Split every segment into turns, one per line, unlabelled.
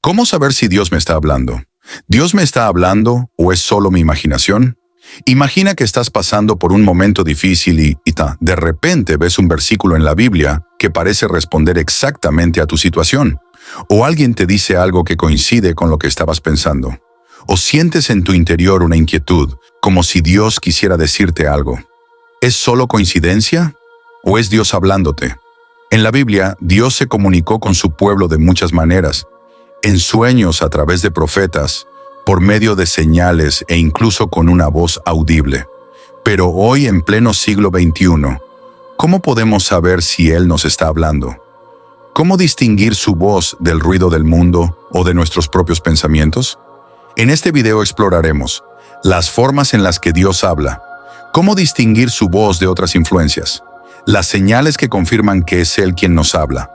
¿Cómo saber si Dios me está hablando? ¿Dios me está hablando o es solo mi imaginación? Imagina que estás pasando por un momento difícil y de repente ves un versículo en la Biblia que parece responder exactamente a tu situación. O alguien te dice algo que coincide con lo que estabas pensando. O sientes en tu interior una inquietud, como si Dios quisiera decirte algo. ¿Es solo coincidencia? ¿O es Dios hablándote? En la Biblia, Dios se comunicó con su pueblo de muchas maneras, en sueños a través de profetas, por medio de señales e incluso con una voz audible. Pero hoy, en pleno siglo XXI, ¿cómo podemos saber si Él nos está hablando? ¿Cómo distinguir su voz del ruido del mundo o de nuestros propios pensamientos? En este video exploraremos las formas en las que Dios habla, cómo distinguir su voz de otras influencias, las señales que confirman que es Él quien nos habla,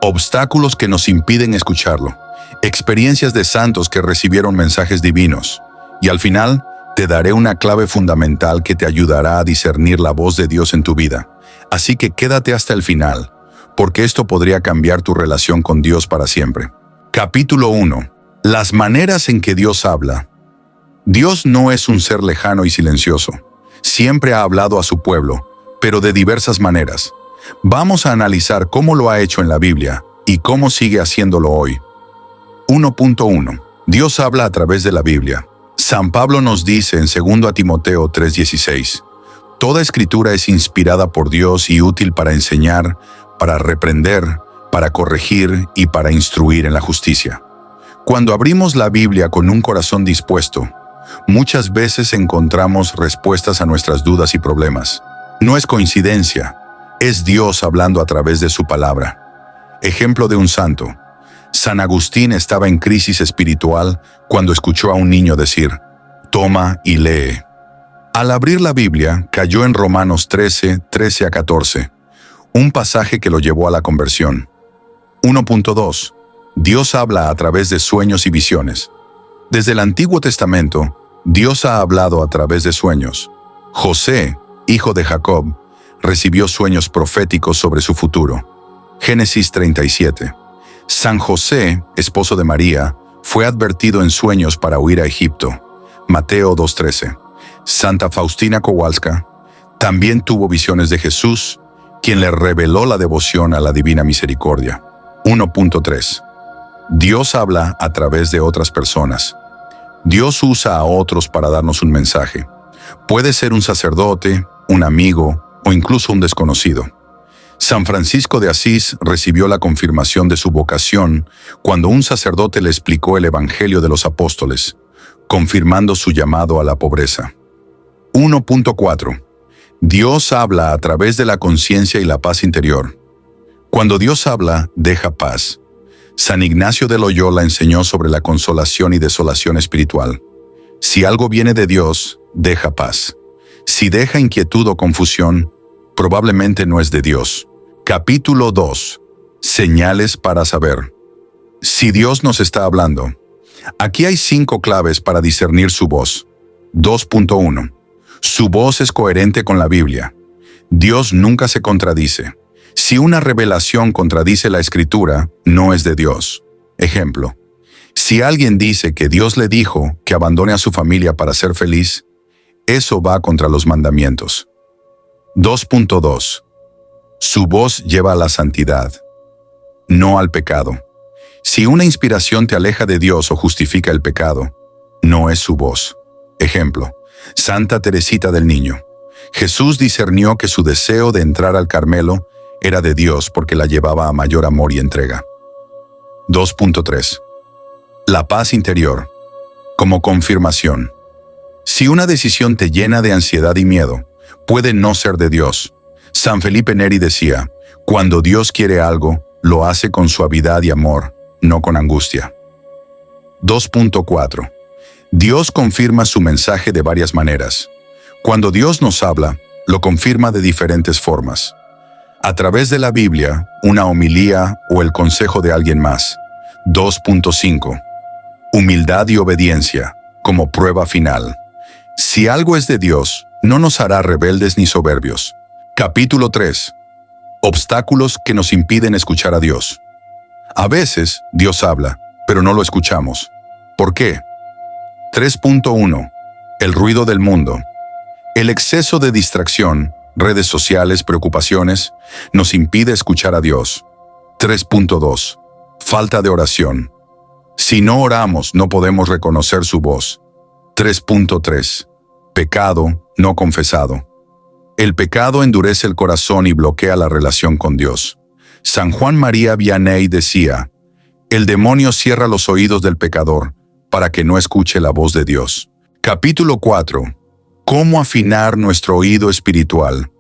obstáculos que nos impiden escucharlo, experiencias de santos que recibieron mensajes divinos, y al final te daré una clave fundamental que te ayudará a discernir la voz de Dios en tu vida. Así que quédate hasta el final, porque esto podría cambiar tu relación con Dios para siempre. Capítulo 1. Las maneras en que Dios habla. Dios no es un ser lejano y silencioso. Siempre ha hablado a su pueblo, pero de diversas maneras. Vamos a analizar cómo lo ha hecho en la Biblia y cómo sigue haciéndolo hoy. 1.1. Dios habla a través de la Biblia. San Pablo nos dice en 2 Timoteo 3:16, toda escritura es inspirada por Dios y útil para enseñar, para reprender, para corregir y para instruir en la justicia. Cuando abrimos la Biblia con un corazón dispuesto, muchas veces encontramos respuestas a nuestras dudas y problemas. No es coincidencia, es Dios hablando a través de su palabra. Ejemplo de un santo. San Agustín estaba en crisis espiritual cuando escuchó a un niño decir, toma y lee. Al abrir la Biblia, cayó en Romanos 13:13-14, un pasaje que lo llevó a la conversión. 1.2. Dios habla a través de sueños y visiones. Desde el Antiguo Testamento, Dios ha hablado a través de sueños. José, hijo de Jacob, recibió sueños proféticos sobre su futuro. Génesis 37. San José, esposo de María, fue advertido en sueños para huir a Egipto. Mateo 2:13. Santa Faustina Kowalska también tuvo visiones de Jesús, quien le reveló la devoción a la Divina Misericordia. 1.3. Dios habla a través de otras personas. Dios usa a otros para darnos un mensaje. Puede ser un sacerdote, un amigo o incluso un desconocido. San Francisco de Asís recibió la confirmación de su vocación cuando un sacerdote le explicó el Evangelio de los Apóstoles, confirmando su llamado a la pobreza. 1.4. Dios habla a través de la conciencia y la paz interior. Cuando Dios habla, deja paz. San Ignacio de Loyola enseñó sobre la consolación y desolación espiritual. Si algo viene de Dios, deja paz. Si deja inquietud o confusión, probablemente no es de Dios. Capítulo 2. Señales para saber. Si Dios nos está hablando. Aquí hay 5 claves para discernir su voz. 2.1. Su voz es coherente con la Biblia. Dios nunca se contradice. Si una revelación contradice la Escritura, no es de Dios. Ejemplo. Si alguien dice que Dios le dijo que abandone a su familia para ser feliz, eso va contra los mandamientos. 2.2. Su voz lleva a la santidad, no al pecado. Si una inspiración te aleja de Dios o justifica el pecado, no es su voz. Ejemplo, Santa Teresita del Niño. Jesús discernió que su deseo de entrar al Carmelo era de Dios porque la llevaba a mayor amor y entrega. 2.3. La paz interior, como confirmación. Si una decisión te llena de ansiedad y miedo, puede no ser de Dios. San Felipe Neri decía, cuando Dios quiere algo, lo hace con suavidad y amor, no con angustia. 2.4. Dios confirma su mensaje de varias maneras. Cuando Dios nos habla, lo confirma de diferentes formas. A través de la Biblia, una homilía o el consejo de alguien más. 2.5. Humildad y obediencia, como prueba final. Si algo es de Dios, no nos hará rebeldes ni soberbios. Capítulo 3. Obstáculos que nos impiden escuchar a Dios. A veces, Dios habla, pero no lo escuchamos. ¿Por qué? 3.1. El ruido del mundo. El exceso de distracción, redes sociales, preocupaciones, nos impide escuchar a Dios. 3.2. Falta de oración. Si no oramos, no podemos reconocer su voz. 3.3. Pecado no confesado. El pecado endurece el corazón y bloquea la relación con Dios. San Juan María Vianney decía, el demonio cierra los oídos del pecador para que no escuche la voz de Dios. Capítulo 4. ¿Cómo afinar nuestro oído espiritual?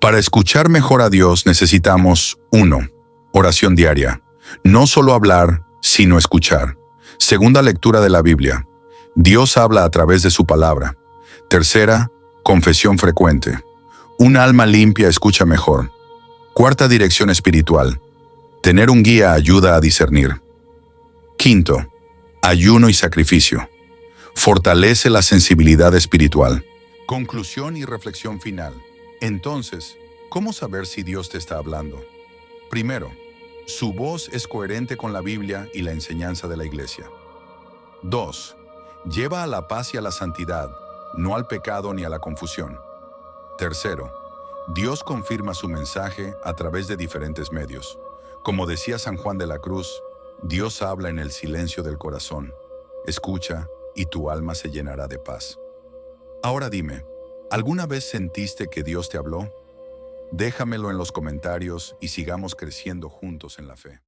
Para escuchar mejor a Dios necesitamos 1. Oración diaria. No solo hablar, sino escuchar. Segunda lectura de la Biblia. Dios habla a través de su palabra. Tercera, confesión frecuente. Un alma limpia escucha mejor. Cuarta dirección espiritual. Tener un guía ayuda a discernir. Quinto, ayuno y sacrificio. Fortalece la sensibilidad espiritual. Conclusión y reflexión final. Entonces, ¿cómo saber si Dios te está hablando? Primero, su voz es coherente con la Biblia y la enseñanza de la Iglesia. 2. Lleva a la paz y a la santidad, no al pecado ni a la confusión. Tercero, Dios confirma su mensaje a través de diferentes medios. Como decía San Juan de la Cruz, Dios habla en el silencio del corazón. Escucha y tu alma se llenará de paz. Ahora dime, ¿alguna vez sentiste que Dios te habló? Déjamelo en los comentarios y sigamos creciendo juntos en la fe.